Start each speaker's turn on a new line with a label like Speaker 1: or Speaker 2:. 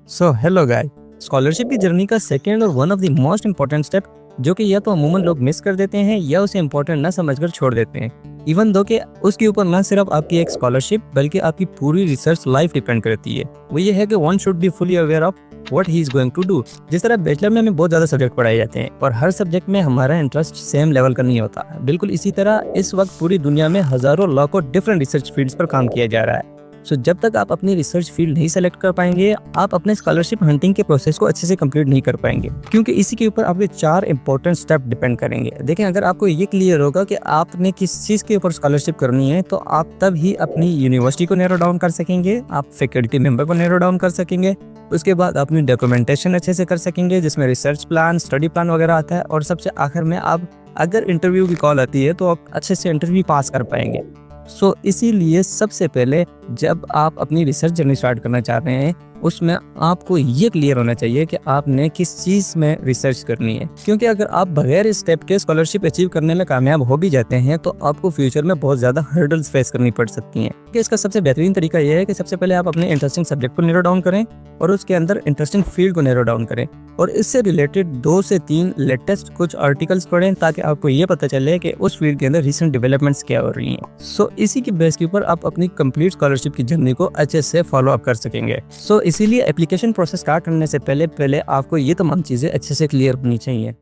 Speaker 1: So hello guys, scholarship की journey का second और one of the most important step जो कि या तो अमूमन लोग मिस कर देते हैं या उसे इम्पोर्टेंट ना समझकर छोड़ देते हैं। इवन दो कि उसके ऊपर ना सिर्फ आपकी एक स्कॉलरशिप बल्कि आपकी पूरी रिसर्च लाइफ डिपेंड करती है। वो ये है कि one should be fully aware of what he is going to do. जिस तरह बैचलर में हमें बहुत ज़्यादा सब्जेक्ट पढ़ाए जाते हैं और हर सब्जेक्ट में हमारा इंटरेस्ट सेम लेवल का नहीं होता, बिल्कुल इसी तरह इस वक्त पूरी दुनिया में हज़ारों लाखों डिफरेंट रिसर्च फील्ड्स पर काम किया जा रहा है। सो जब तक आप अपनी रिसर्च फील्ड नहीं सेलेक्ट कर पाएंगे, आप अपने स्कॉलरशिप हंटिंग के प्रोसेस को अच्छे से कंप्लीट नहीं कर पाएंगे, क्योंकि इसी के ऊपर आपके 4 इंपॉर्टेंट स्टेप डिपेंड करेंगे। देखें, अगर आपको ये क्लियर होगा कि आपने किस चीज़ के ऊपर स्कॉलरशिप करनी है, तो आप तब ही अपनी यूनिवर्सिटी को नैरो डाउन कर सकेंगे, आप फैकल्टी मेंबर को नैरो डाउन कर सकेंगे, उसके बाद अपनी डॉक्यूमेंटेशन अच्छे से कर सकेंगे जिसमें रिसर्च प्लान, स्टडी प्लान वगैरह आता है, और सबसे आखिर में आप अगर इंटरव्यू की कॉल आती है तो आप अच्छे से इंटरव्यू पास कर पाएंगे। इसीलिए सबसे पहले जब आप अपनी रिसर्च जर्नी स्टार्ट करना चाह रहे हैं, उसमें आपको ये क्लियर होना चाहिए कि आपने किस चीज़ में रिसर्च करनी है, क्योंकि अगर आप बगैर इस स्टेप के स्कॉलरशिप अचीव करने में कामयाब हो भी जाते हैं तो आपको फ्यूचर में बहुत ज़्यादा हर्डल्स फेस करनी पड़ सकती हैं। कि इसका सबसे बेहतरीन तरीका यह है कि सबसे पहले आप अपने इंटरेस्टिंग सब्जेक्ट को नैरो डाउन करें और उसके अंदर इंटरेस्टिंग फील्ड को नैरो डाउन करें और इससे रिलेटेड 2 से 3 लेटेस्ट कुछ आर्टिकल्स पढ़ें ताकि आपको ये पता चले कि उस फील्ड के अंदर रिसेंट डेवलपमेंट्स क्या हो रही हैं। इसी की बेस के ऊपर आप अपनी कंप्लीट स्कॉलरशिप की जर्नी को अच्छे से फॉलो अप कर सकेंगे। इसीलिए एप्लीकेशन प्रोसेस स्टार्ट करने से पहले आपको ये तमाम चीज़ें अच्छे से क्लियर होनी चाहिए।